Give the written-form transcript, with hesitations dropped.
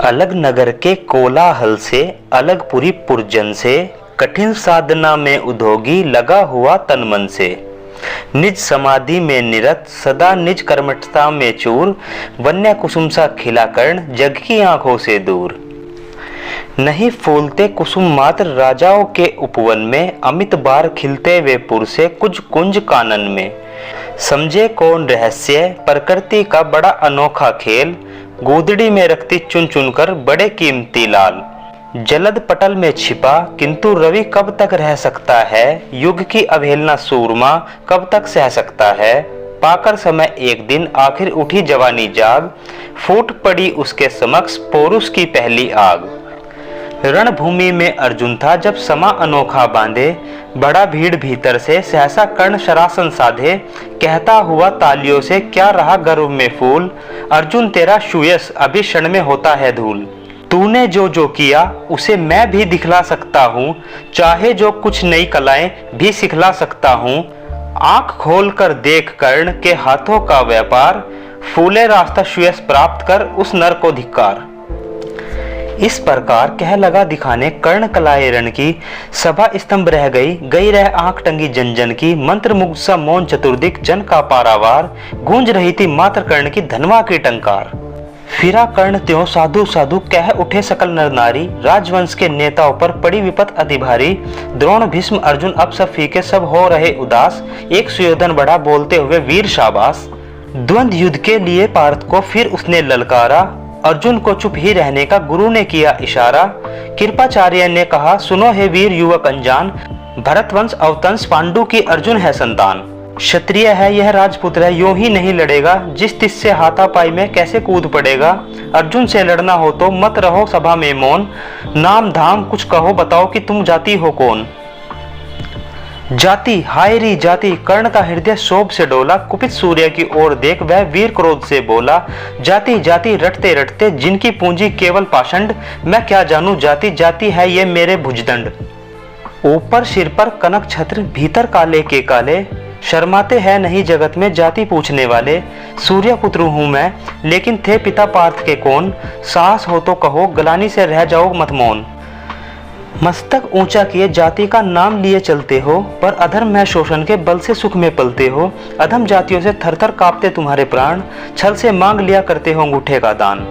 अलग नगर के कोलाहल से, अलग पुरी पुरजन से, कठिन साधना में उद्योगी लगा हुआ तन मन से। निज समाधि में निरत, सदा निज कर्मठता में चूर, वन्य कुसुम सा खिला कर्ण, जग की आंखों से दूर। नहीं फूलते कुसुम मात्र राजाओं के उपवन में, अमित बार खिलते वे पुर से कुछ कुंज कानन में। समझे कौन रहस्य प्रकृति का बड़ा अनोखा खेल, गोदड़ी में रखती चुन चुन कर बड़े कीमती लाल। जलद पटल में छिपा किंतु रवि कब तक रह सकता है, युग की अवहेलना सूरमा कब तक सह सकता है। पाकर समय एक दिन आखिर उठी जवानी जाग, फूट पड़ी उसके समक्ष पौरुष की पहली आग। रणभूमि में अर्जुन था जब समा अनोखा बांधे, बड़ा भीड़ भीतर से सहसा कर्ण शरासन साधे। कहता हुआ तालियों से क्या रहा गर्व में फूल, अर्जुन तेरा सुयश अभी क्षण में होता है धूल। तूने जो जो किया उसे मैं भी दिखला सकता हूँ, चाहे जो कुछ नई कलाएं भी सिखला सकता हूँ। आंख खोल कर देख कर्ण के हाथों का व्यापार, फूले रास्ता सुयश प्राप्त कर उस नर को धिक्कार। इस प्रकार कह लगा दिखाने कर्ण कलाए रण की, सभा स्तंभ रह गई रह आंख टंगी जन जन की। मंत्र मुग्ध सा मौन चतुर्दिक जन का पारावार, गूंज रही थी मात्र कर्ण की धनवा की टंकार। फिरा कर्ण त्यों साधु साधु कह उठे सकल नर नारी, राजवंश के नेताओं पर पड़ी विपत अति भारी। द्रोण भीष्म अर्जुन अब सब फीके सब हो रहे उदास, एक सुयोधन बढ़ा बोलते हुए वीर शाबाश। द्वंद्व युद्ध के लिए पार्थ को फिर उसने ललकारा, अर्जुन को चुप ही रहने का गुरु ने किया इशारा। कृपाचार्य ने कहा सुनो हे वीर युवक अनजान, भरतवंश अवतंस पांडु की अर्जुन है संतान। क्षत्रिय है यह राजपुत्र है, यूं ही नहीं लड़ेगा, जिस तिस से हाथापाई में कैसे कूद पड़ेगा। अर्जुन से लड़ना हो तो मत रहो सभा में मौन, नाम धाम कुछ कहो बताओ कि तुम जाति हो कौन। जाति हाय री जाति, कर्ण का हृदय शोभ से डोला, कुपित सूर्य की ओर देख वह वीर क्रोध से बोला। जाति जाति रटते रटते जिनकी पूंजी केवल पाषंड, मैं क्या जानू जाति जाति है ये मेरे भुजदंड। ऊपर सिर पर कनक छत्र भीतर काले के काले, शर्माते हैं नहीं जगत में जाति पूछने वाले। सूर्य पुत्र हूं मैं लेकिन थे पिता पार्थ के कौन, साहस हो तो कहो गलानी से रह जाओ मत मौन। मस्तक ऊंचा किए जाति का नाम लिए चलते हो, पर अधर्म में शोषण के बल से सुख में पलते हो। अधम जातियों से थरथर कांपते तुम्हारे प्राण, छल से मांग लिया करते हो अंगूठे का दान।